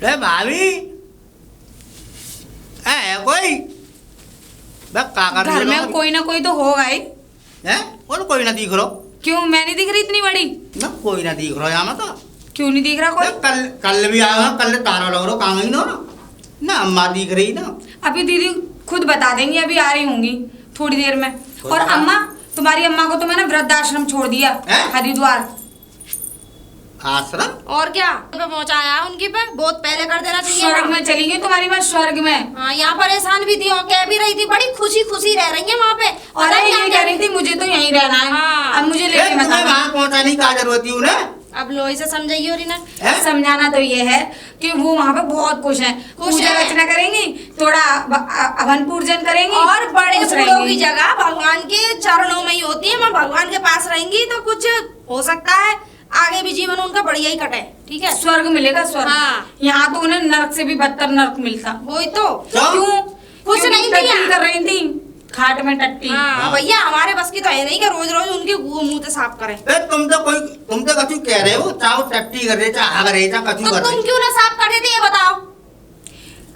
रे भाभी है कोई बस का कर घर में कोई ना कोई तो होगा ही। है और कोई ना दिख रहा। क्यों मैं नहीं दिख रही इतनी बड़ी? ना कोई ना दिख रहा यहाँ तो। क्यों नहीं दिख रहा कोई? कल कल भी आया, कल तारा लग रहा काम ही ना अम्मा दिख रही ना। अभी दीदी खुद बता देंगी, अभी आ रही होंगी थोड़ी देर में। कोई और बता- अम्मा, तुम्हारी अम्मा को तो मैंने वृद्धाश्रम छोड़ दिया हरिद्वार। आश्रम? और क्या पे पहुंचाया उनकी पे बहुत पहले कर देना चाहिए। स्वर्ग में चली गई तुम्हारी माँ, स्वर्ग में। हाँ, यहाँ परेशान भी थी और कह भी रही थी, बड़ी खुशी खुशी रह रही है वहाँ पे। और ये कह रही थी मुझे तो यहीं रहना है। हाँ। अब मुझे लेके मत आना। वहाँ पहुँचाने की जरूरत थी उन्हें। अब लोही से समझाइए और इन्हें समझाना तो ये है कि वो वहाँ पे बहुत खुश है, पूजा अर्चना करेंगी, थोड़ा हवन पूजन करेंगी और बड़े खुश बूढ़ों रहेंगी। की जगह भगवान के चरणों में ही होती है। मैं भगवान के पास रहेंगी तो कुछ हो सकता है आगे भी जीवन उनका बढ़िया ही कटे। ठीक है, स्वर्ग मिलेगा स्वर्ग। हाँ। यहाँ तो उन्हें नरक से भी बदतर नरक मिलता। वही तो। क्यों? कुछ क्योंकि नहीं टट्टी दिया कर रही थी, खाट में टट्टी। हाँ भैया, हमारे बस की तो है नहीं कि रोज रोज उनके मुंह से साफ करें। तुम तो कछु कह रहे हो, चाहे टट्टी कर रहे चाहे हग रहे चाहे कछु तो कर तुम रहे। क्यों ना साफ कर देते ये बताओ।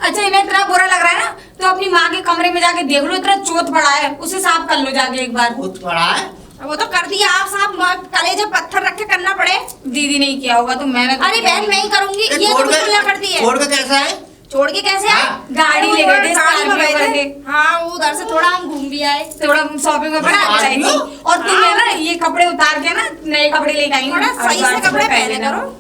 अच्छा इन्हें इतना बुरा लग रहा है ना, तो अपनी माँ के कमरे में जाके देख लो, इतना चोट पड़ा है, उसे साफ कर लो जाके एक बार। कुछ पड़ा है वो तो कर दिया आप साफ, कलेजे पत्थर रख के करना पड़े। दीदी नहीं किया होगा तो मैंने तो अरे किया बहन होगा। मैं ही करूंगी, ये ये तो छोड़ बिल्कुल ना करती है। के कैसा है? छोड़ के कैसे आए? हाँ। गाड़ी ले गए थे, गाड़ी में स्कॉर्पियो गए थे। करके। हाँ, उधर से थोड़ा हम घूम भी आए। थोड़ा शॉपिंग में बड़ा अच्छा है। और तुम है ना ये कपड़े उतार के ना नए कपड़े लेके आई हो, थोड़ा सही से कपड़े पहने करो।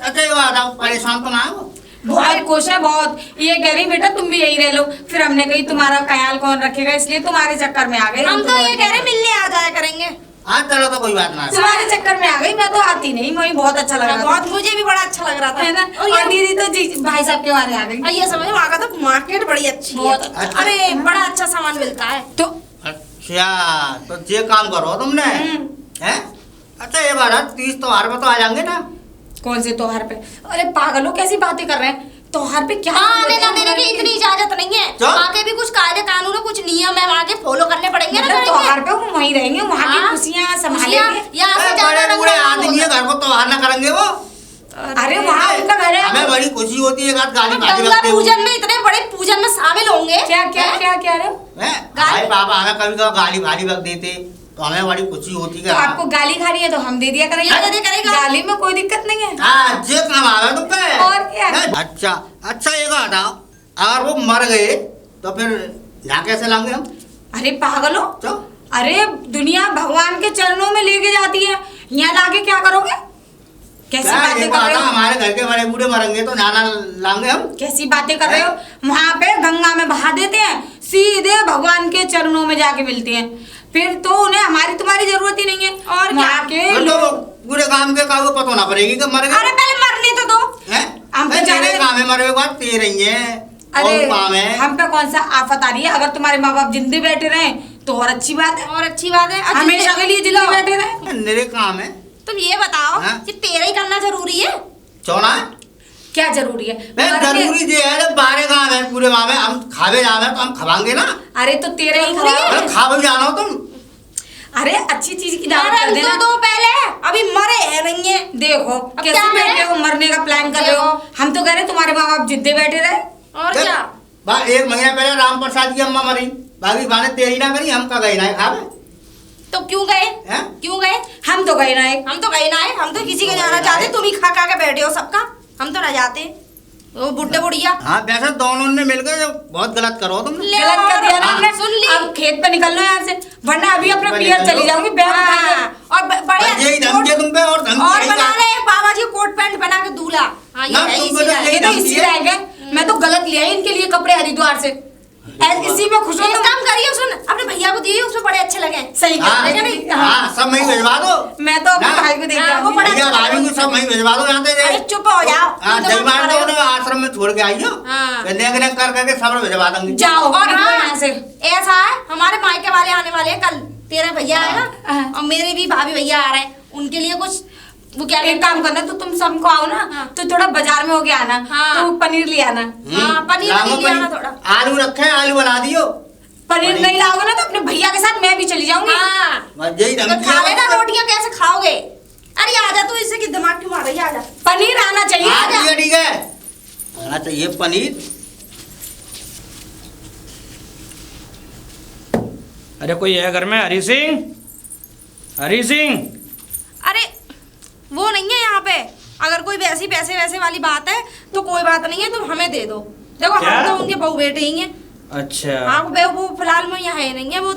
अच्छा ये बात आप परेशान तो ना हो। बहुत खुश है बहुत। ये कह रही बेटा तुम भी यही रह लो, फिर हमने कही तुम्हारा ख्याल कौन रखेगा, इसलिए तुम्हारे चक्कर में आ गए। हम तो ये कह रहे मिलने आ जाया करेंगे। आज चलो तो कोई बात ना। तुम्हारे चक्कर में आ गई, मैं तो आती नहीं, मुझे बहुत अच्छा लग रहा था। बहुत, मुझे भी बड़ा अच्छा लग रहा था है ना। और दीदी तो जी भाई साहब के बारे आ गई। ये समझो वहाँ का तो मार्केट बड़ी अच्छी है। बहुत अच्छा। अरे बड़ा अच्छा सामान मिलता है। तो अच्छा तो ये काम करो तुमने हैं? अच्छा ये बात 30 त्योहार में तो आ जाएंगे ना। कौन से त्योहार पे? अरे पागल हो, कैसी बातें कर रहे हैं? त्योहार पे क्या आने जाने की इतनी इजाजत नहीं है। वहाँ के भी कुछ कायदे कानून कुछ नियम है, वहाँ के फॉलो करने पड़ेंगे ना। त्योहार पे वो वहीं रहेंगे, वहाँ की खुशियाँ संभालेंगे। यहाँ से बड़े बूढ़े आदमी है, घर को त्योहार ना करेंगे वो। अरे वहाँ उनका घर है। हमें बड़ी खुशी होती है गाली गंगा पूजन में इतने बड़े पूजन में शामिल होंगे। क्या क्या क्या क्या रहे हो? भाई बाबा हमें कभी कभी गाली भाली रख देते तो हमें बड़ी खुशी होती है। तो आपको गाली खा रही है तो हम दे दिया करेंगे। गाली में कोई दिक्कत नहीं है। हाँ जे काम आवे तुम पे। और क्या? अच्छा ये बताओ, अगर वो मर गए तो फिर यहाँ कैसे लाएंगे हम? अरे पागल हो, तो अरे दुनिया भगवान के चरणों में लेके जाती है, यहाँ लाके क्या करोगे? कैसी क्या बातें ये कर रहे बात, हो? हमारे घर के बड़े बूढ़े मरेंगे तो नाना लाएंगे हम। कैसी बातें कर रहे हो? वहाँ पे गंगा में बहा देते हैं, सीधे भगवान के चरणों में जाके मिलते हैं, फिर तो उन्हें हमारी तुम्हारी जरूरत ही नहीं है। और वहाँ के तो पूरे काम के कागज पता ना पड़ेगी कि मर गए। अरे पहले मरने तो दो। हम तो तेरे काम है, मरे के बाद तेरे ही है। अरे और काम है हम पे कौन सा आफत आ रही है? अगर तुम्हारे माँ बाप जिंदे बैठे रहे तो और अच्छी बात है, और अच्छी बात है। हमेशा के लिए जिंदे बैठे रहे। मेरे काम है। तुम ये बताओ हाँ? कि तेरा ही करना जरूरी है? चौना क्या जरूरी है? जरूरी ये है जब बारे काम है पूरे काम है, हम खावे जाना है तो हम खवाएंगे ना। अरे तो तेरे ही जरूरी है। खवा- अरे खावे जाना हो तुम। अरे अच्छी चीज की दावत कर अरे देना। दो पहले, अभी मरे है नहीं है। देखो कैसे क्या है? बैठे हो, मरने का प्लान कर रहे हो। हम तो कह रहे तुम्हारे माँ बाप जिद्दे बैठे रहे। और क्या? एक महीना पहले राम प्रसाद की अम्मा मरी, बाकी बाने तेरी ना करी, हम का गई ना खावे। तो क्यों गए? हैं? क्यों गए? हम तो गए ना एक। हम तो गए ना है, हम तो किसी के जाना चाहते। तुम ही खा खा के बैठे हो सबका, हम तो ना जाते। वो बुड्ढे बुढ़िया हाँ वैसे दोनों ने मिलकर बहुत गलत करो तुम। ले गलत कर दिया ना हाँ। हमने। सुन ली। अब खेत पे निकलना है यहाँ से, वरना अभी अपने पियर चली जाऊंगी बैग उठा के। हाँ, और बड़े यही धमकी तुम पे और धमकी और यही बना का- ले एक बाबा जी कोट पैंट बना के दूल्हा। हाँ ये ना, है, तुम इसी तो का है। यही ये तो धमकी इसी है। रह गए। मैं तो गलत लिया है इनके लिए कपड़े हरिद्वार से, इसी में खुश हो। एक काम करिए, सुन अपने भैया को दिए, उसमें बड़े अच्छे लगे। सही कह हाँ, रहे हैं नहीं? हाँ सब मैं भिजवा दो। मैं तो अपने ना? भाई को देख हाँ, वो जाऊंगी। बड़ा भैया भाभी को सब मैं भिजवा दो यहाँ अरे से। चुप हो जाओ। हाँ तुम तो जजमान मत तो करो। आश्रम में छोड़ के आई हो। हाँ। नेक नेक कर करके सब भिजवा दूंगी। जाओ और निकलो हाँ, यहाँ से। ऐसा है हमारे मायके वाले आने वाले हैं कल। तेरे भैया है हाँ। ना, और मेरे भी भाभी भैया आ रहे हैं, उनके लिए कुछ वो क्या एक काम करना, तो तुम सबको आओ ना, हाँ। तो थोड़ा बाजार में होके आना। हाँ। तो पनीर ले आना। हाँ, पनीर लाओ ले आना थोड़ा। आलू रखे, आलू बना दियो। पनीर नहीं लाओगे ना तो अपने भैया के साथ मैं भी चली जाऊंगी। हाँ, बस यही तो धमकी खा है। लेना, रोटियां कैसे खाओगे? अरे आजा तू, इससे की दिमाग क्यों मार रही है? आजा। पनीर आना चाहिए। हाँ, ठीक है ठीक है। अच्छा ये पनीर। अरे कोई है घर में? हरी सिंह, हरी सिंह। अरे वो नहीं है यहाँ पे। अगर कोई वैसी पैसे वैसे वाली बात है तो कोई बात नहीं है, तुम हमें दे दो। देखो क्या? हम तो उनके बहू बेटे ही हैं। अच्छा हाँ वो फिलहाल में यहाँ है नहीं है, वो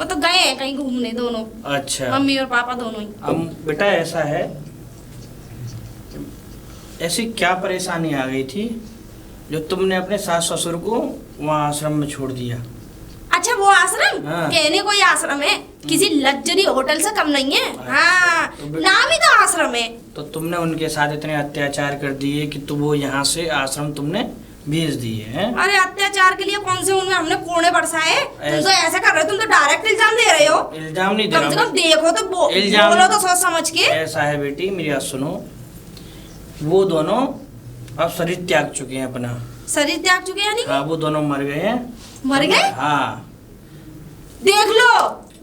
तो गए हैं कहीं घूमने दोनों, अच्छा। मम्मी और पापा दोनों ही। अब बेटा ऐसा है, ऐसी क्या परेशानी आ गई थी जो तुमने अपने सास ससुर को वहाँ आश्रम में छोड़ दिया? अच्छा वो आश्रम हाँ। कहने कोई आश्रम है, किसी लग्जरी होटल से कम नहीं है। अच्छा। हाँ तो नाम ही तो आश्रम है। तो तुमने उनके साथ इतने अत्याचार कर दिए कि तुम वो यहाँ से आश्रम तुमने भेज दिए हैं? अरे अत्याचार के लिए कौन से उनमें हमने कोने बरसाए? तुम तो ऐसा- ऐसे कर रहे हो, तुम तो डायरेक्ट इल्जाम दे रहे हो। इल्जाम नहीं दे कम से रहा कम देखो तो इल्जाम- बोलो तो सोच समझ के। ऐसा है बेटी, मेरी बात सुनो। वो दोनों अब शरीर त्याग चुके हैं अपना। शरीर त्याग चुके यानी हाँ वो दोनों मर गए हैं। मर गए? हाँ। देख लो,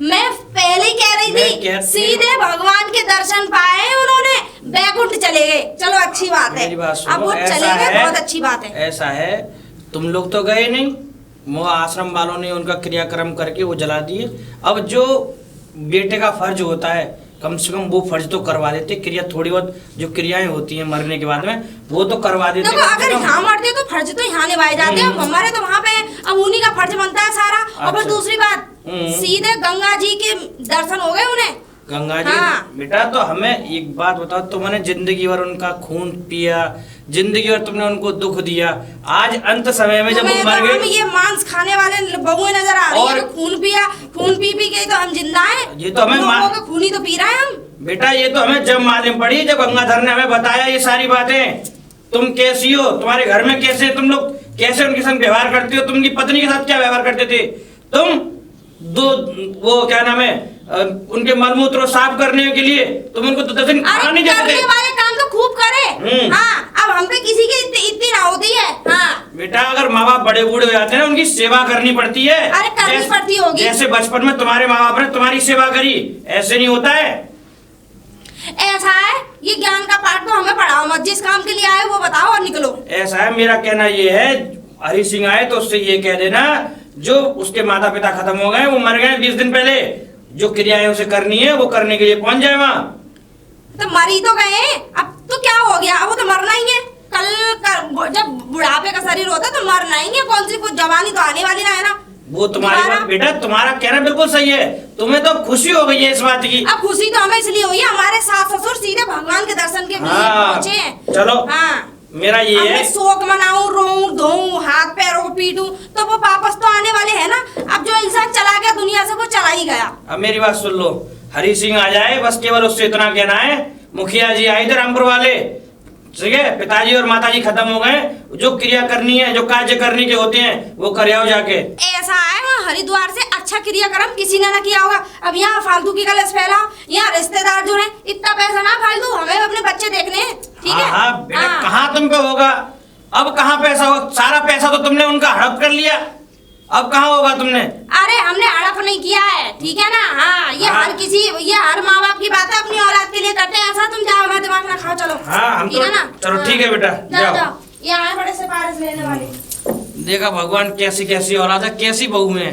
मैं पहले ही कह रही मैं थी कहती- सीधे भगवान के दर्शन पाए उन्होंने, बैकुंठ चले गए। चलो अच्छी बात है, मेरी बात सुनो, अब वो ऐसा चले गए, है- बहुत अच्छी बात है। ऐसा है, तुम लोग तो गए नहीं, वो आश्रम वालों ने उनका क्रियाक्रम करके वो जला दिए। अब जो बेटे का फर्ज होता है कम से कम वो फर्ज तो करवा देते। क्रिया थोड़ी बहुत जो क्रियाएं होती हैं मरने के बाद में वो तो करवा देते। देखो कम से अगर कम। यहाँ मरते तो फर्ज तो यहाँ निभाए जाते हैं, अब हमारे तो वहाँ पे हैं, अब उन्हीं का फर्ज बनता है सारा। और फिर अच्छा। दूसरी बात, सीधे गंगा जी के दर्शन हो गए उन्हें। गंगा जी हाँ। बेटा, तो हमें एक बात बताओ, तुमने जिंदगी भर उनका खून पिया, जिंदगी भर तुमने उनको दुख दिया, आज अंत समय में जब वो तुम्हें मर तो हम गए। ये मांस खाने वाले बहुएं नजर आ रही और- है, तो खून पिया, खून पी पी के तो हम जिंदा हैं। ये तो हमें लोगों का खून ही तो पी रहे हैं हम। बेटा ये तो हमें जब मालूम पड़ी जब गंगाधर ने हमें बताया ये सारी बातें। तुम कैसी हो, तुम्हारे घर में कैसे तुम लोग कैसे उनके संग व्यवहार करते हो, तुमकी पत्नी के साथ क्या व्यवहार करते थे तुम? वो क्या नाम है, उनके मलमूत्र साफ करने के लिए तुम उनको 10 दिन खाना अरे नहीं देते करने थे। वाले काम तो खूब करे। हाँ अब हम पे किसी की इतनी ना होती है। हाँ बेटा अगर माँ बाप बड़े बूढ़े हो जाते हैं ना उनकी सेवा करनी पड़ती है। अरे करनी पड़ती होगी। जैसे बचपन में तुम्हारे माँ बाप ने तुम्हारी सेवा करी, ऐसे नहीं होता है। ऐसा है, ये ज्ञान का पाठ तो हमें पढ़ाओ मत, जिस काम के लिए आए वो बताओ और निकलो। ऐसा है, मेरा कहना ये है, हरी सिंह आए तो उससे ये कह देना जो उसके माता पिता खत्म हो गए, वो मर गए 20 दिन पहले, जो क्रियाएं उसे करनी है वो करने के लिए पहुंच जाए वहाँ। तो मरी तो गए, अब तो क्या हो गया, अब वो तो मरना ही है। जब बुढ़ापे का शरीर होता है तो मरना ही है, कौन सी कुछ जवानी तो आने वाली ना है ना। वो तुम्हारी दोबारा? बात बेटा, तुम्हारा कहना बिल्कुल सही है, तुम्हें तो खुशी हो गई है इस बात की। अब खुशी तो हमें इसलिए हुई है, हमारे सास ससुर सीधे भगवान के दर्शन के लिए हाँ, पहुंचे हैं। चलो हाँ मेरा ये अब है, मैं शोक मनाऊं, रोऊं, धोऊं, हाथ पैरों को पीटूं, तो वो वापस तो आने वाले हैं ना। अब जो इंसान चला गया दुनिया से वो चला ही गया। अब मेरी बात सुन लो, हरी सिंह आ जाए बस केवल उससे इतना कहना है, मुखिया जी आए थे रामपुर वाले, ठीक है, पिताजी और माताजी खत्म हो गए, जो क्रिया करनी है जो कार्य करने के होते हैं वो कर आओ जाके। ऐसा है वहाँ हरिद्वार से अच्छा क्रियाक्रम किसी ने ना किया होगा। अब यहाँ फालतू की कलश फैलाओ, यहाँ रिश्तेदार जो है इतना पैसा ना फालतू, हमें अपने बच्चे देखने हैं, ठीक है। हाँ बेटा, हाँ। कहाँ तुमको होगा, अब कहाँ पैसा हो, सारा पैसा तो तुमने उनका हड़प कर लिया, अब कहाँ होगा तुमने? अरे हमने हड़प नहीं किया है, ठीक है ना। हाँ ये हाँ। ये हर माँ बाप की बात है, अपनी औलाद के लिए करते हैं ऐसा। तुम जाओ, हमारा दिमाग ना खाओ, चलो। हाँ हम ठीक तो है ना। चलो हाँ। ठीक है बेटा, जाओ जाओ। ये आए बड़े सिफारिश लेने वाले। देखा भगवान कैसी कैसी औलाद है, कैसी बहू है।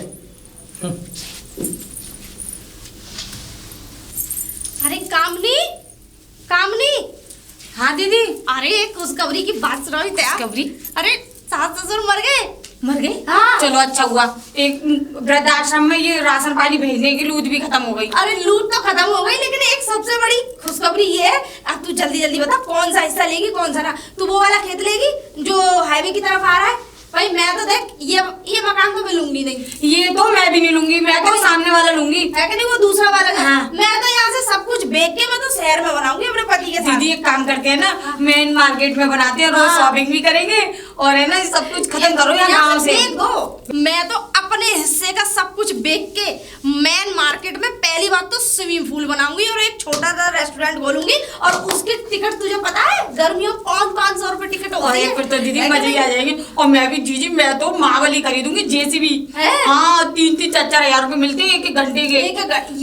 अरे कामनी, कामनी, हाँ दीदी। अरे एक खुशखबरी की बात सुनाओ क्या? खुशखबरी? अरे सास ससुर मर गए। मर गए? हाँ। चलो अच्छा हुआ, एक वृद्धाश्रम में ये राशन पानी भेजने की लूट भी खत्म हो गई। अरे लूट तो खत्म हो गई, लेकिन एक सबसे बड़ी खुशखबरी ये है, अब तू जल्दी जल्दी बता कौन सा हिस्सा लेगी कौन सा ना। तू वो वाला खेत लेगी जो हाईवे की तरफ आ रहा है? भाई मैं तो देख ये मकान तो मैं लूंगी नहीं। ये तो मैं भी नहीं लूंगी, मैं तो सामने वाला लूंगी। है कि नहीं, वो दूसरा वाला है। हाँ। मैं तो यहाँ से सब कुछ बेच के मैं तो शहर में बनाऊंगी अपने पति के साथ। दीदी एक काम करते हैं ना, मेन मार्केट में बनाते हैं, रोज हाँ। शॉपिंग भी करेंगे और है ना सब कुछ खत्म करो या गाँव से। बेच दो। मैं तो अपने हिस्से का सब कुछ बेच के मेन मार्केट में पहली बात तो स्विमिंग पूल बनाऊंगी और एक छोटा सा रेस्टोरेंट खोलूंगी, और उसके टिकट तुझे पता है गर्मियों 500 रुपए टिकट होती है। फिर तो दीदी है कि मजे ही आ नहीं? जाएंगे। और मैं भी जीजी, मैं तो मावली खरीदूंगी, जेसीबी। है? हाँ 3-4 हजार रुपए मिलते हैं एक घंटे के।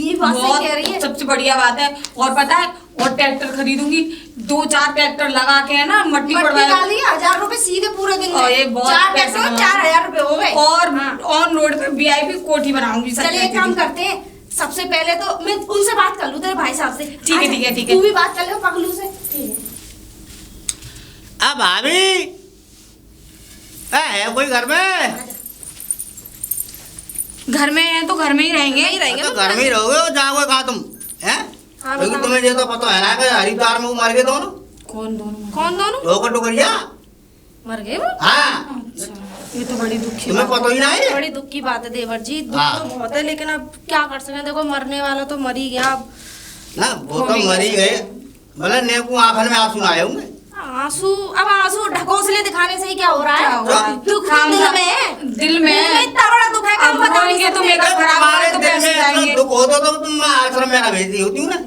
ये बात सही कह रही है। सबसे बढ़िया बात है। और पता है, और ट्रैक्टर खरीदूंगी 2-4 ट्रैक्टर लगा के है ना मट्टी मट्टी पड़वा डाल दिया 1000 रुपए सीधे पूरे दिन और ये में बहुत 4 पैसे ट्रैक्टर कमा- 4000 रुपए हो गए। और हाँ। ऑन रोड पे वीआईपी कोठी बनाऊंगी। चलिए एक काम करते हैं, सबसे पहले तो मैं उनसे बात कर लूं तेरे भाई साहब से। ठीक है, आजा, ठीक है, ठीक है। तू भी बात कर ले पगलू से। ठीक है। अब भाभी है कोई घर में? घर में है तो घर में ही रहेंगे। यहीं रहेंगे तो ना। घर में ही रहोगे और जाओगे कहाँ तुम? हैं? हाँ, क्योंकि बताओ। तुम्हें ये तो पता है ना कि हरिद्वार में वो मर गए दोनों। कौन दोनों? कौन दोनों ठोकर टोकरिया। मर गए वो? हाँ, अच्छा, ये तो बड़ी दुखी तुम्हें बात पता ही ना है। बड़ी दुख की बात है देवर जी, दुख हाँ। तो बहुत है लेकिन अब क्या कर सकते हैं। देखो मरने वाला तो मर ही गया। अब ना वो तो मर ही गए, मतलब नेकू आंखन में आंसू आए होंगे। आंसू ढकोसले दिखाने से ही क्या हो रहा क्या है? हो रहा है? दुख काम दिल का- में है। दिल में है। इतना बड़ा दुख है कि हम अब बता नहीं रोएंगे तो सकते। मेकअप खराब तुम्हारे होगा तो दिल पैसे में इतना जाएंगे। दुख होता तो तुम आश्रम में ना भेजती होती हूँ ना।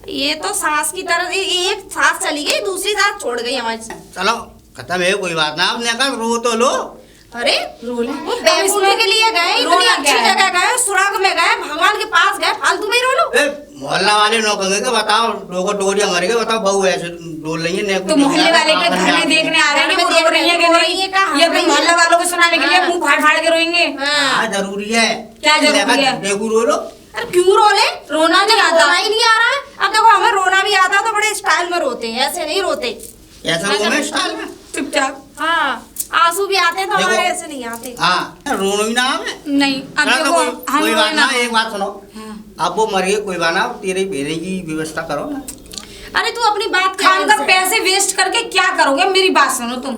ये तो सांस की तरह एक सांस चली गई दूसरी सांस छोड़ गई हमारी। चलो खत्म है, कोई बात ना। अब नेकर रो तो लो। अरे रोले। वो बैकुंठ के लिए गए, इतनी रोना अच्छी क्या है? जगह गए, सुराग में गए, भगवान के पास गए, फालतू में ही रो लो। ए, मोहल्ला वाले नो कहेंगे कि बताओ ठोकर टोकरिया मर गए, बताओ बहू ऐसे डोल रही है नेकू। तो मोहल्ले वाले के घर में देखने आ रहे हैं कि वो रो रही है कि रो रही नहीं? है कहाँ? ये अपने मोहल्ले वालों को सुनाने के लिए हाँ। मुंह फाड़ फाड़ के रोएंगे। हाँ। हाँ जरूरी है। क्या जरूरी है? नेकू रो लो। अरे क्यों रो ले? रोना नहीं आता। रोना ही नहीं आ रहा है। अब देखो हमें रोना भी आता तो बड़े स्टाइल में रोते हैं, ऐसे नहीं रोते। ऐसा रो में स्टाइल में। चुपचाप। हाँ आंसू भी आते हैं तो देखो। हमारे ऐसे नहीं आते। हाँ रोनो ही ना हमें। नहीं अब चलो तो देखो हम कोई बात रोना। ना, एक बात सुनो। हाँ। अब वो मर गए, कोई बात ना, तेरे भेजने की व्यवस्था करो ना। अरे तू अपनी बात खान ध्यान का से। पैसे वेस्ट करके क्या करोगे? मेरी बात सुनो तुम।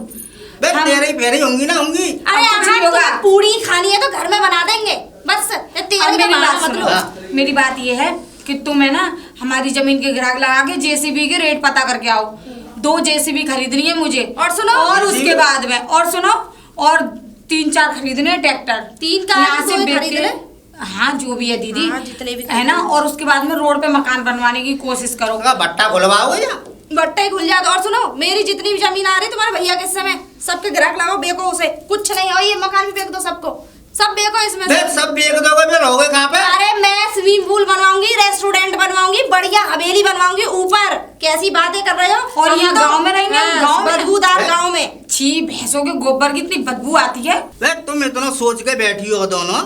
बे हम- तेरे ही फेरे होंगी ना होंगी। अरे अब कुछ नहीं हाँ होगा। तुम्हें पूरी खानी है तो घर में बना देंगे बस। ये तेरे अब का मेरी बहाना बात मत सुनो। लो। हाँ। मेरी बात ये है कि तुम है ना हमारी जमीन के ग्राहक लगा के जेसीबी के रेट पता करके आओ। 2 जेसीबी खरीदनी है मुझे। और सुनो। और JCB? उसके बाद में और सुनो और 3-4 खरीदने हैं ट्रैक्टर। 3 कार यहाँ से कोई बेच खरीद के- ले। हाँ जो भी है दीदी। हाँ, जितने भी है ना। और उसके बाद में रोड पे मकान बनवाने की कोशिश करो। का भट्टा खुलवाओगे या? बट्टे ही खुल जाता। और सुनो मेरी जितनी भी जमीन आ रही तुम्हारे भैया के समय सबके ग्राहक लगाओ, बेको उसे, कुछ नहीं हो। ये मकान भी बेच दो सबको, सब बेको इसमें बे से। सब बेच दोगे, फिर रहोगे कहाँ पे? अरे मैं स्विमिंग पूल बनवाऊंगी, रेस्टोरेंट बनवाऊंगी, बढ़िया हवेली बनवाऊंगी ऊपर। कैसी बातें कर रहे हो? और हम यहाँ तो- गांव में रहेंगे, हाँ, गांव में। बदबूदार है? गांव में। छी भैंसों के गोबर की इतनी बदबू आती है। बे तुम इतना सोच के बैठी हो दोनों,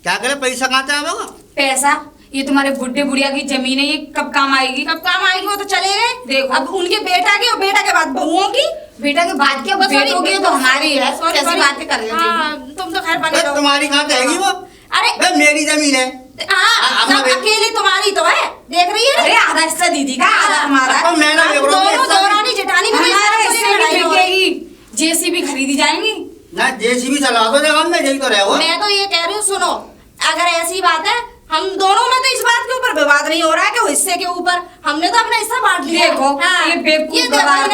क्या करे? पैसा कहाँ से आवेगा? पैसा ये तुम्हारे बुढ़े बुढ़िया की जमीन है, ये कब काम आएगी? कब काम आएगी? वो तो चले गए। देखो। अब उनके बेटा की और बेटा के बाद बहुओं की। बेटा के बाद क्या बस बेटों की तो हमारी है। Sorry, कैसी sorry। बातें कर रहे हो हाँ, तुम तो खैर बने बे रहो। तुम्हारी कहाँ से आएगी वो? अरे बे मेरी जमीन है। हाँ अपना सब बे- अकेली तुम्हारी तो है, देख रही है। अरे आधा हिस्सा दीदी का आधा हमारा। अब मैं ना हम बेच रहा हूँ, दोनों हिस्सा भी- दौरानी जेठानी में हमारे पैसे हिस्से लड़ाई की हो रही। बिकेगी, जेसीबी खरीदी जाएंगी। ना जेसीबी चला दो जगह में, यही तो रहो। मैं तो ये कह रही हूँ सुनो, अगर ऐसी बात है हम दोनों में तो इस बात के ऊपर विवाद नहीं हो रहा है कि वो हिस्से के ऊपर हमने तो अपना हिस्सा बांट लिया। देखो, ये बेवकूफ ये देखो, गवार।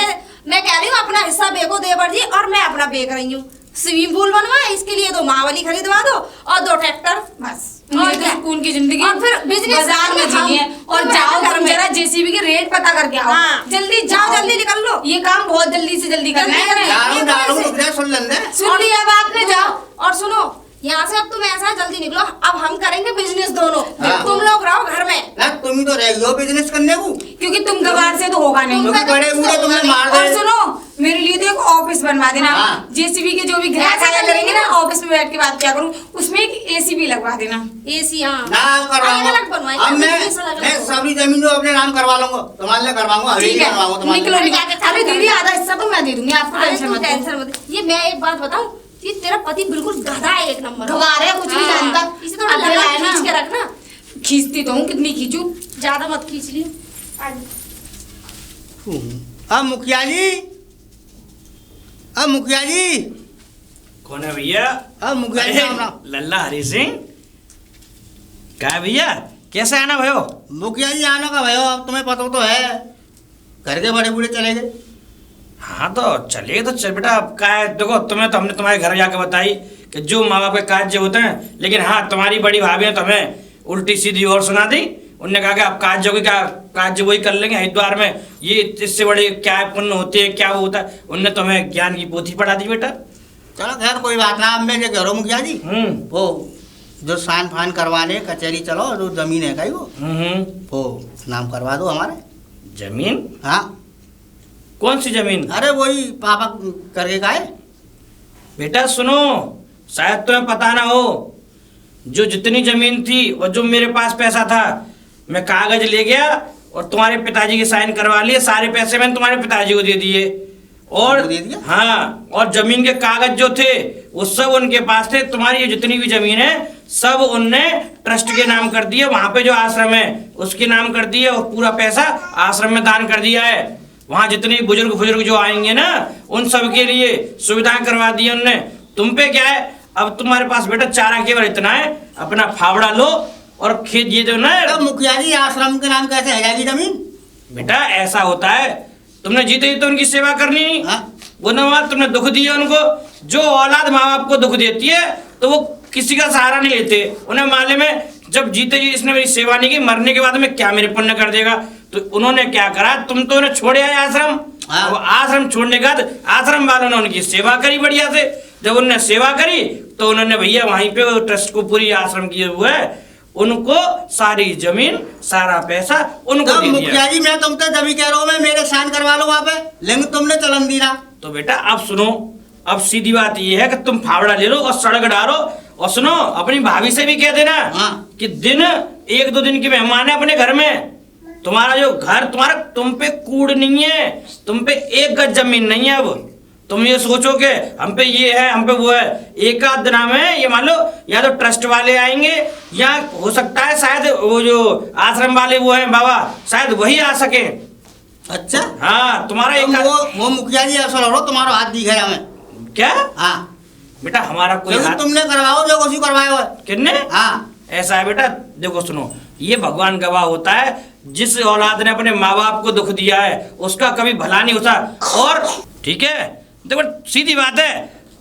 मैं कह रही हूँ अपना हिस्सा बेको देवर जी और मैं अपना बेच रही हूँ। स्विमिंग पूल बनवाए, इसके लिए 2 महावली खरीदवा दो और 2 ट्रैक्टर बस। और और क्या? सुकून की जिंदगी और फिर बिजनेस बाजार में जीनी है। और तुम जाओ घर तुम में। जरा जेसीबी के रेट पता करके आओ। हाँ। जल्दी जाओ, जल्दी निकल लो। ये काम बहुत जल्दी से जल्दी करना है। जल्दी, हमें। डालू रुक जा, सुन लेंगे। सुन लिया अब आपने, जाओ। और सुनो यहाँ से अब तुम ऐसा जल्दी निकलो, अब हम करेंगे बिजनेस दोनों। हाँ। तुम लोग रहो घर में। ना तुम ही तो रह गई हो बिजनेस करने को। क्योंकि तुम गवार से तो होगा नहीं। क्योंकि बड़े बूढ़े तुमने मार और दे। सुनो मेरे लिए तो एक ऑफिस बनवा देना। हाँ। जेसीबी के जो भी ग्राहक ऐसा आया कर करेंगे लेंगे ना, ऑफिस में बैठ के बात क्या करूँ, उसमें एक एसी भी लगवा देना। एसी हाँ ना करवाऊंगा। अलग बनवाएंगे, अब business अलग मैं अलग सारी जमीन जो अपने नाम करवा लूंगा, तुम्हारे लिए करवाऊंगा, हवेली ठीक है, करवाऊंगा तुम्हारे निकलो लिए। निकलो। अरे दीदी आधा हिस्सा तो मैं दे दूंगी, आपको अरे टेंशन तुम मत लो। टेंशन मत। ये मैं एक बात बताऊं, ये तेरा पति बिल्कुल गधा है, एक नंबर गवार है, कुछ नहीं हाँ। जानता। इसे थोड़ा अकेला है लगा ना। खींच के रखना। खींचती तो हूँ, कितनी खींचू। ज्यादा मत खींच लियो। अब मुखिया जी, अब मुखिया जी, कौन है भैया? अब मुखिया जी अरे, राम राम। लल्ला हरी सिंह। क्या है भैया, कैसे आना भयो? मुखिया जी आने का भयो, अब तुम्हें पता तो है, घर के बड़े बूढ़े चले गए। हाँ तो चलिए तो चल बेटा। अब क्या है, देखो तुम्हें तो हमने तुम्हारे घर जाके बताई कि जो माँ बाप के कार्य होते हैं, लेकिन हाँ तुम्हारी बड़ी भाभी ने तुम्हें उल्टी सीधी और सुना दी। उनने कहा कि आप कार्य की क्या कार्य वही कर लेंगे हरिद्वार में, ये इससे बड़ी क्या पुण्य होती है, क्या वो होता है। उनने तुम्हें ज्ञान की पोथी पढ़ा दी बेटा। चलो खैर कोई बात ना, अब मैं क्या कह रहा हूँ मुखिया जी, वो जो सान फान करवाने कचहरी चलो, जो जमीन है कहीं वो हम्म। वो नाम करवा दो हमारे। जमीन? हाँ कौन सी जमीन? अरे वही पापा करके का है। बेटा सुनो, शायद तुम्हें पता ना हो, जो जितनी जमीन थी और जो मेरे पास पैसा था, मैं कागज ले गया और तुम्हारे पिताजी के साइन करवा लिए। सारे पैसे मैंने तुम्हारे पिताजी को दे दिए। और दे दिया? हाँ, और जमीन के कागज जो थे वो सब उनके पास थे। तुम्हारी ये जितनी भी जमीन है सब उनने ट्रस्ट के नाम कर दिए। वहां पे जो आश्रम है उसके नाम कर दिए और पूरा पैसा आश्रम में दान कर दिया है। वहां जितने बुजुर्ग जो आएंगे ना, उन सब के लिए सुविधाएं करवा दी उनने। तुम पे क्या है, अब तुम्हारे पास बेटा चारा केवल इतना है, अपना फावड़ा लो और खेत ये जो ना। तो मुखिया जी आश्रम के नाम कैसे है जाएगी जमीन? बेटा ऐसा होता है, तुमने जीते ही तो उनकी सेवा करनी नहीं। हाँ? वो ना तुमने दुख दिया उनको। जो औलाद माँ बाप को दुख देती है तो वो किसी का सहारा नहीं लेते। उन्हें मालूम है जब जीते जी इसने मेरी सेवा नहीं की, मरने के बाद में क्या मेरे पुण्य कर देगा। तो उन्होंने क्या करा, तुम तो उन्हें छोड़े आए आश्रम। हाँ। वो आश्रम छोड़ने के बाद आश्रम वालों ने उनकी सेवा करी बढ़िया से। जब उन्होंने सेवा करी तो उन्होंने भैया वहीं पे ट्रस्ट को पूरी आश्रम किए हुए उनको सारी जमीन सारा पैसा उनको तो दे दिया। मुखिया जी मैं तुमसे तभी कह रहा हूँ, मैं मेरे साइन करवा लो वहाँ पे, लेकिन तुमने चलन दी ना। तो बेटा अब सुनो, अब सीधी बात ये है कि तुम फावड़ा ले लो और सड़क डालो। और सुनो, अपनी भाभी से भी कह देना हाँ। कि दिन 1-2 दिन की मेहमान है अपने घर में। तुम्हारा जो घर तुम्हारा, तुम पे कूड़ नहीं है, तुम पे 1 गज जमीन नहीं है। अब तुम ये सोचो कि हम पे ये है, हम पे वो है। एक आध दिन में ये मान लो या तो ट्रस्ट वाले आएंगे या हो सकता है शायद वो जो आश्रम वाले वो हैं बाबा, शायद वही आ सके। अच्छा हाँ, तुम्हारा एक वो मुखिया जी ऐसा लग रहा तुम्हारा हाथ दिख है हमें। क्या हाँ बेटा, हमारा कोई लेकिन हाथ तुमने करवाओ जो कुछ करवाए हो। कितने? हाँ ऐसा है बेटा, देखो सुनो, ये भगवान गवाह होता है, जिस औलाद ने अपने माँ बाप को दुख दिया है उसका कभी भला नहीं होता। और ठीक है, देखो सीधी बात है,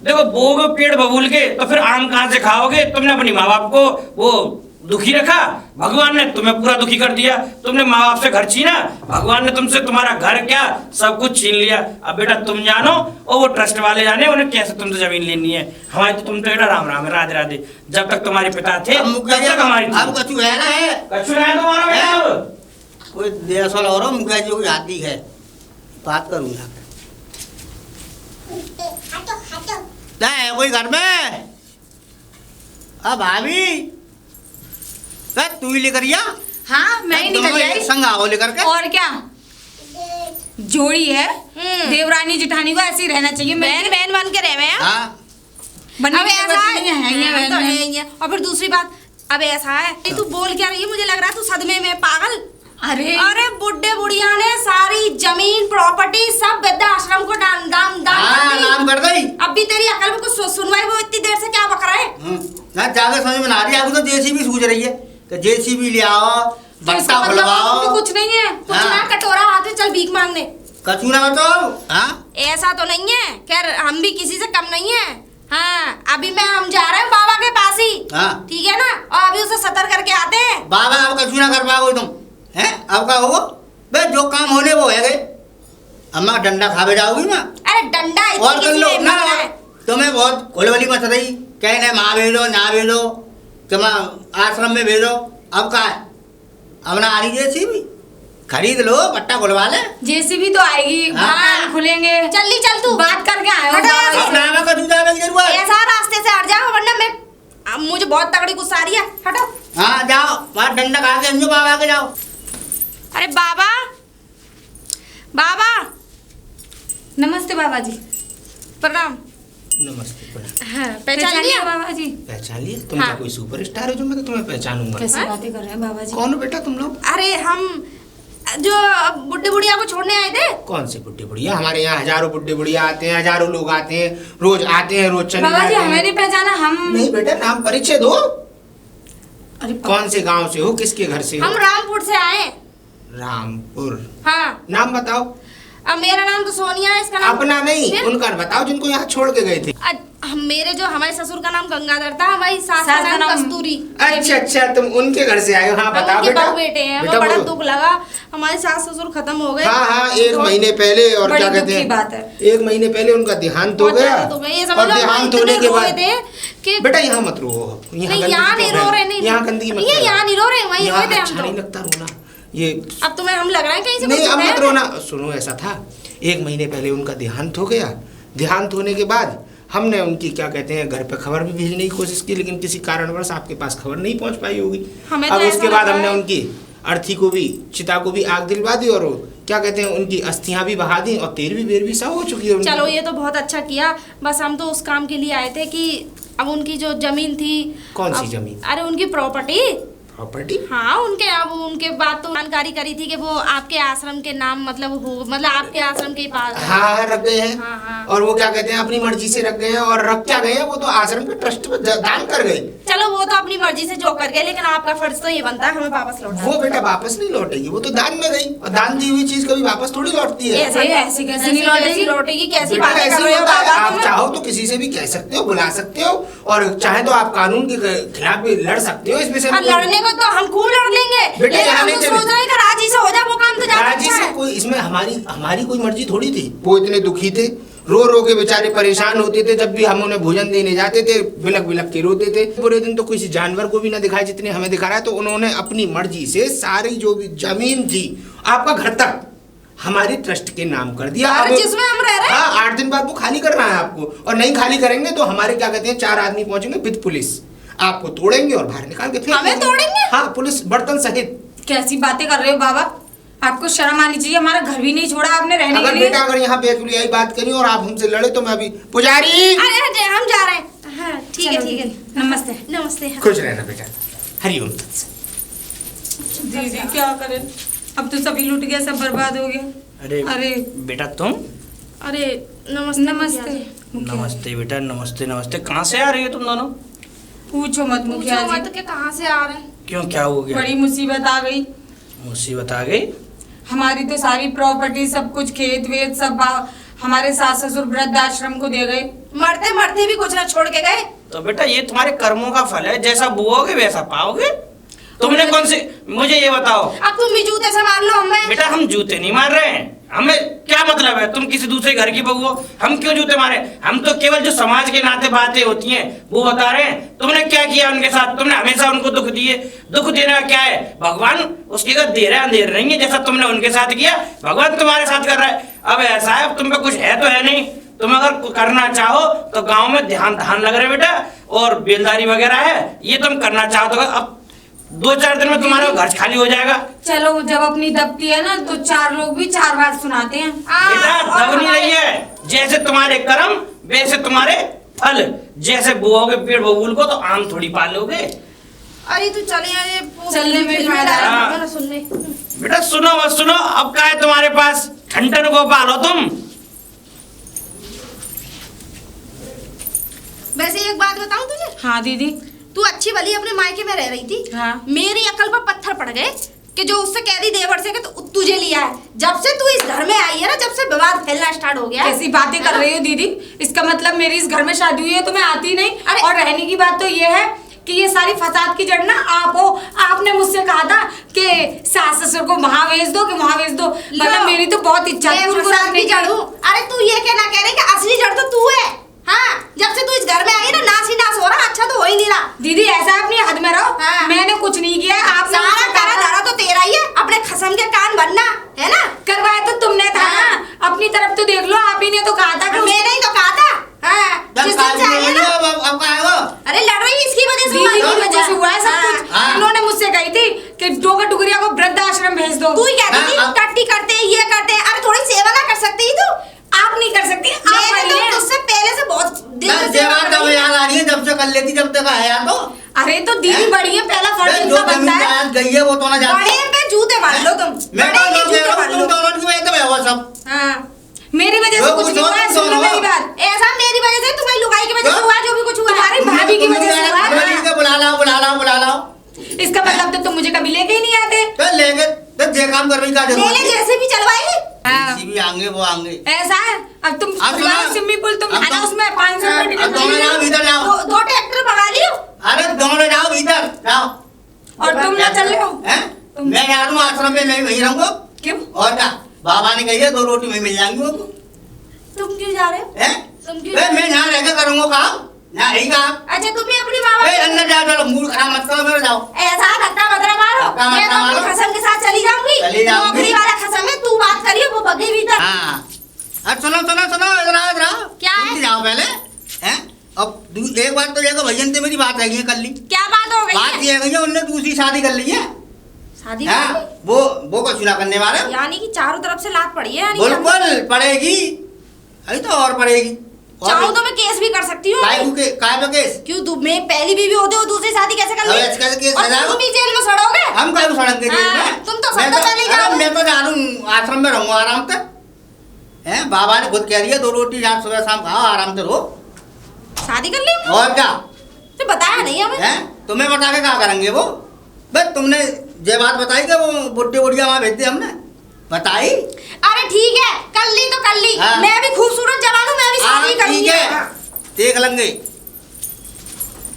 देखो बोगे पेड़ बबूल के तो फिर आम कहाँ से खाओगे। तुमने अपनी माँ बाप को वो दुखी रखा, भगवान ने तुम्हें पूरा दुखी कर दिया। तुमने माँ बाप से घर छीना, भगवान ने तुमसे तुम्हारा घर क्या सब कुछ छीन लिया। अब बेटा तुम जानो और वो ट्रस्ट वाले जाने उन्हें कैसे तुमसे जमीन लेनी है। हमारी तो तुम तो बेटा राम राम राधे राधे। जब तक तुम्हारे पिता थे अब मुखिया तब जी तक हमारी थी। अब कछु है ना है कछु है तुम्हारा बेटा। अब कोई ऐसा लग रहा मुखिया जी को हाथ दिख है, बात करूँगा। है कोई घर में? अब भाभी तू ही लेकर या हाँ मैं ही निकल आई। संग आओ लेकर के। और क्या जोड़ी है, देवरानी जिठानी को ऐसे ही रहना चाहिए। बहन बहन बन के रहे हैं। हाँ बनने अब की ऐसा जरूरत नहीं है, है, बहन तो में। है ही है। और फिर दूसरी बात, अब ऐसा है, तू बोल क्या रही है, मुझे लग रहा है तू सदमे में पागल। अरे बुड्ढे बुढ़िया ने सारी जमीन प्रॉपर्टी सब वृद्धा आश्रम को दान नाम कर दी। अब भी तेरी अकल में कुछ सुनवाई, वो इतनी देर से क्या बक रहा है। ना जाकर समझ में ना रही, आपको तो जेसीबी सूझ रही है कि जेसीबी ले आओ, तो बट्टा इसका मतलब खुलवाओ। तो कुछ नहीं है। कुछ ना कटोरा हाथ में चल भीख मांगने। कछु ना बताओ। हाँ ऐसा तो नहीं है, खैर हम भी किसी से कम नहीं है। हाँ अभी हम जा रहे हैं बाबा के पास ही। हाँ ठीक है ना, और अभी उसे सतर करके आते हैं। बाबा अब कछु ना कर पाओगे तुम हैं? अब का होगा बे, जो काम होने वो है गए। अम्मा डंडा खावे जाओगी ना। अरे डंडा और कर लो ना, हिम्मत है। तुम्हें बहुत खुलवली मच रही, कहने माँ भेजो ना भेजो, तुम आश्रम में भेजो। अब का है, अब ना आ रही जेसीबी, खरीद लो, पट्टा खुलवा ले। जेसीबी तो आएगी, हाँ। मकान खुलेंगे। जल्दी चल तू, बात करके आए हो हटो बाबा यहाँ से। से। अब ना कछु जाने की जरूरत है। ऐसा रास्ते से हट जाओ वरना मैं, अब मुझे बहुत तगड़ी गुस्सा आ रही है। हटो। हाँ जाओ, वहाँ डंडा खा के अंजू बाबा के जाओ। अरे बाबा, बाबा नमस्ते बाबा जी। प्रणाम। नमस्ते प्रणाम। हाँ, पहचान लिया बाबा जी? पहचान लिया? तुम हाँ। क्या कोई सुपरस्टार हो जो मैं तुम्हें पहचानूंगा? कैसी हाँ? बातें कर रहे हैं बाबा जी? कौन हो बेटा तुम लोग? अरे हम जो बुड्ढे बुढ़िया को छोड़ने आए थे। कौन से बुड्ढे बुढ़िया? हमारे यहाँ हजारों बुड्ढे बुढ़िया आते हैं, हजारों लोग आते हैं, रोज आते हैं, रोज चले बाबा जी जाते हमें हैं। नहीं पहचाना। हम नहीं बेटा, नाम परिचय दो। अरे कौन से गांव से हो, किसके घर से हो? हम रामपुर से आए। रामपुर। हाँ, नाम बताओ। अब मेरा नाम तो सोनिया है, इसका नाम अपना नहीं, फिर? उनका बताओ जिनको यहाँ छोड़ के गए थे। मेरे जो हमारे ससुर का नाम गंगाधर था, हमारी सास का नाम कस्तूरी। अच्छा अच्छा, तुम उनके घर से आए हो। हाँ हम बताओ उनके बेटा। बहू बेटे हैं। बेटा वो बड़ा बोलो। दुख लगा, हमारे सास ससुर खत्म हो गए। हाँ हाँ, 1 महीने पहले, और बड़ी क्या दुख कहते की हैं, बात है। 1 महीने पहले उनका देहांत हो बहुत गया। ज्यादा दुख है, ये समझ और लो, देहांत इतने होने के रोए बाद थे कि बेटा यहाँ मत रो। नहीं, यहाँ नहीं रो रहे, नहीं यहाँ गंदगी मत नहीं, करो। यहाँ नहीं रो रहे, वहीं यहाँ रोए थे हम अच्छा तो। नहीं लगता रोना। ये अब तुम्हें हम लग रहा है कहीं से नहीं, कुछ अब है? मत रोना। सुनो, ऐसा था 1 महीने पहले उनका देहांत हो गया। देहांत होने के बाद हमने उनकी क्या कहते हैं घर पे खबर भी भेजने की कोशिश की, लेकिन किसी कारणवश आपके पास खबर नहीं पहुंच पाई होगी। हमें तो अब ऐसा उसके बाद लगा हमने है। उनकी अर्थी को भी, चिता को भी आग दिलवा दी और क्या कहते हैं उनकी अस्थियां भी बहा दी और 13वीं 12वीं सब हो चुकी है उनकी। चलो ये तो बहुत अच्छा किया। बस हम तो उस काम के लिए आए थे कि अब उनकी जो जमीन थी। कौन सी अब- जमीन? अरे उनकी प्रॉपर्टी। प्रॉपर्टी? हाँ उनके, अब उनके बात तो जानकारी करी थी कि वो आपके आश्रम के नाम मतलब आपके आश्रम के पास। हाँ रख गए हैं। हाँ, हाँ। और वो क्या कहते हैं अपनी मर्जी से रख गए हैं, और रख क्या गए हैं, वो तो आश्रम के ट्रस्ट में दान कर गए। चलो वो तो अपनी मर्जी से जो कर गए, लेकिन आपका फर्ज तो ये बनता है हमें वापस लौटा। वो बेटा वापस नहीं लौटेगी, वो तो दान में गई, और दान दी हुई चीज कभी वापस थोड़ी लौटती है। ऐसी कैसे नहीं लौटेगी? लौटेगी कैसी बेटा बातें ऐसे कर रहे हो होता है, बाबा आप तुम? चाहो तो किसी से भी कह सकते हो, बुला सकते हो, और चाहे तो आप कानून के खिलाफ भी लड़ सकते हो। इसमें से और लड़ने को तो हम खूब लड़ लेंगे, बेटा, लेकिन यहाँ हम नहीं तो चले। सोच रहे हैं कि राजी से हो जाए वो काम तो ज्यादा राजी अच्छा से है। कोई इसमें हमारी कोई मर्जी थोड़ी थी। वो इतने दुखी थे, रो रो के बेचारे परेशान होते थे। जब भी हम उन्हें भोजन देने जाते थे बिलक बिलक के रोते थे। पूरे दिन तो किसी जानवर को भी ना दिखाए जितने हमें दिखा रहा है। तो उन्होंने अपनी मर्जी से सारी जो भी जमीन थी आपका घर तक हमारी ट्रस्ट के नाम कर दिया। अरे जिसमें हम रह रहे हैं। हाँ 8 दिन बाद वो खाली करना है आपको, और नहीं खाली करेंगे तो हमारे क्या कहते हैं 4 आदमी पहुंचेंगे विद पुलिस, आपको तोड़ेंगे और बाहर निकाल के फेंक हमें देंगे। तोड़ेंगे? हाँ पुलिस बर्तन सहित। कैसी बातें कर रहे हो बाबा? आपको शर्म आनी चाहिए। हमारा घर भी नहीं छोड़ा आपने रहने के अगर लिए। बेटा अगर यहाँ पे यही बात करी और आप हमसे लड़े तो मैं अभी पुजारी। अरे अरे हम जा रहे हैं। हाँ ठीक है चलो ठीक है। दीदी, नमस्ते। नमस्ते। हाँ। खुश रहना बेटा। हरिओम तत्सत। दीदी क्या करें, अब तो सभी लूट गया, सब बर्बाद हो गया। अरे बेटा तुम? अरे नमस्ते। नमस्ते मुखिया। नमस्ते बेटा, नमस्ते नमस्ते। कहाँ से आ रही हो तुम दोनों? पूछो मत मुखिया पूछो मत जी, के कहाँ से आ रहे हैं। क्यों, क्या हो गया? बड़ी मुसीबत आ गई। मुसीबत आ गई? हमारी तो सारी प्रॉपर्टी, सब कुछ, खेत वेत सब हमारे सास ससुर वृद्ध आश्रम को दे गए। मरते मरते भी कुछ ना छोड़ के गए। तो बेटा ये तुम्हारे कर्मों का फल है, जैसा बोओगे वैसा पाओगे। तुमने कौन सी, मुझे ये बताओ। अब तुम भी जूते से मार लो हमें। बेटा हम जूते नहीं मार रहे हैं, हमें क्या मतलब है, तुम किसी दूसरे घर की बहू हो, हम क्यों जूते मारे? हम तो केवल जो समाज के नाते बातें होती हैं वो बता रहे हैं। तुमने क्या किया उनके साथ? तुमने हमेशा उनको दुख दिए। दुख देने का क्या है? भगवान उसकी का देर अंधेर नहीं है। जैसा तुमने उनके साथ किया भगवान तुम्हारे साथ कर रहा है। अब ऐसा है, अब तुम पे कुछ है तो है नहीं। तुम अगर करना चाहो तो गाँव में धान लग रहे बेटा, और बेलदारी वगैरह है, ये तुम करना चाहो तो अब 2-4 दिन में तुम्हारा घर खाली हो जाएगा। चलो जब अपनी दबती है ना तो 4 लोग भी 4 बात सुनाते हैं। बेटा दब नहीं रही है, जैसे तुम्हारे कर्म वैसे तुम्हारे फल। जैसे बोओगे पेड़ बबूल को तो आम थोड़ी पालोगे। अरे तू चले यार, चलने में फायदा है। हाँ। सुन ले। बेटा सुनो बस सुनो, अब क्या है तुम्हारे पास? ठंडन को पालो तुम। वैसे एक बात बताऊं तुझे, हाँ दीदी। तू अच्छी भली अपने मायके में रह रही थी। हाँ। मेरी अकल पर पत्थर पड़ गए कि जो उससे कह दी देवर से कि तुझे लिया है। जब से तू इस घर में आई है ना, जब से विवाद फैलना स्टार्ट हो गया है। कैसी बातें कर रही हो दीदी? इसका मतलब मेरी इस घर में शादी हुई है तो मैं आती नहीं। अरे! और रहने की बात तो ये है कि ये सारी फसाद की जड़ ना आप हो। आपने मुझसे कहा था कि सास ससुर को वहां भेज दो, कि वहां भेज दो। मतलब मेरी तो बहुत इच्छा थी उनको फसाद रखने की की। जड़ हूँ। अरे तू ये कहना कह रही कि असली जड़ तो तू है। हाँ, जब से तू इस घर में आई ना, नाश ही नाश हो रहा, अच्छा तो हो ही नहीं रहा। दीदी ऐसा अपनी हद में रहो। हाँ। मैंने कुछ नहीं किया, आपने सारा मुझसे तारा कहा था। धारा तो तेरा ही है, अपने खसम के कान भरना है ना। करवाया तो तुमने था ना। अपनी तरफ तो देख लो, आप ही ने तो कहा था कि मैंने ही तो कहा था। हाँ, जिस दिन से आई है ना। अब क्या है वो? अरे लड़ रही इसकी वजह से दीदी हुआ की है। वजह से हुआ है सब कुछ। हाँ। इन्होंने मुझसे कही थी कि डोगा टुकरिया को वृद्ध आश्रम भेज दो। तू ही कहती थी हाँ, अब- टट्टी करते ये करते। अरे थोड़ी सेवा ना कर सकती तू? आप नहीं कर सकती, आप मैंने वाली हैं। तो तुझसे पहले से बहुत दिल से ये सेवा बात कर कब रही हूँ। याद आ रही है? जब से कर लेती जब तक आया तो अरे तो दीदी हैं? बड़ी है, पहला फर्ज जो इनका बनता जमीन है। जायदाद गई है वो तो ना जाती। बड़े पे जूते मार लो तुम। मैं बड़े तो पे लोग कह जूते रहा मार हूँ लो। तुम दोनों की वजह से हुआ सब। हाँ, मेरी वजह से जो कुछ कुछ नहीं हो, हुआ। तुम सुनो दोनों मेरी हो। बात। ऐसा मेरी वजह से, तुम्हारी लुगाई की वजह से क्यों? हुआ जो भी कुछ हुआ। तुम्हारी भाभी की वजह से हुआ। बुला लाओ बुला लाओ बुला लाओ। इसका मतलब तो तुम मुझे कभी लेके ही नहीं आते। तो लेके तो जे काम कर रही का ले ले जैसे भी चलवाएगी। हाँ। किसी भी आएंगे वो आएंगे। ऐसा है, अब तुम अब सुना। स्विमिंग पूल तुम अब जाना, तो- उसमें 500 रुपए अब टिकट दोनों जाओ लगेगी। इधर जाओ। दो ट्रैक्टर भगा लियो। अरे दोनों जाओ इधर जाओ। और तुम ना चल रहे हो। हैं? मैं जा रहा हूँ आश्रम में, मैं वहीं रहूंगा। क्यों? और क्या? बाबा ने कही है 2 रोटी में मिल जाएंगी वो। तुम क्यों जा रहे हो? हैं? तुम क्यों? मैं यहाँ रह के करूंगा काम, यहाँ यही काम। अच्छा तुम भी अपनी माँ ए, अंदर जाओ, चलो मूड खराब मत करो, मेरे जाओ। ऐसा धक्का बदरा मारो। धक्का मैं तो मत अपनी मारो। खसम के साथ चली जाऊंगी। चली जाऊंगी। नौकरी वाला खसम है, तू बात करियो वो भगे भीतर। हाँ अरे सुनो सुनो सुनो, इधर आओ इधर आओ। क्या है? सुनती जाओ पहले हैं। अब एक बात तो ये कि भैया से मेरी बात रह गई है कर ली। क्या बात हो गई बात है? ये है उनने दूसरी शादी कर ली है। शादी हाँ, कर ली? वो कुछ ना करने वाले। यानी कि चारों तरफ से लात पड़ी है, यानी कि हम- बिल्कुल पड़ेगी, अभी तो और पड़ेगी। चाहूं तो मैं केस भी कर सकती हूँ। काय पे केस? क्यों तुम मैं पहली बीवी होते हो दूसरी शादी कैसे कर अबे ली? इसका केस और सजा- तुम भी जेल में सड़ोगे? हम काय को सड़क के जेल हाँ, में? तुम तो मैं सब तो चले अरे जाओ। मैं तो जा दूं आश्रम में रहूंगा आराम से। हैं, बाबा ने खुद कह दिया 2 रोटी रात सुबह शाम खाओ, आराम से रहो। शादी कर ली? और क्या तो बताया नहीं हमें। हैं? तुम्हें बता के क्या करेंगे वो? बस तुमने ये बात बताई कि वो बुढ़ी बुढ़िया वहाँ भेज दी हमने, बताई? अरे ठीक है, कर ली तो कर ली। हाँ। मैं भी खूबसूरत जवान हूँ, मैं भी शादी हाँ, ठीक करूंगी। है, देख लेंगे।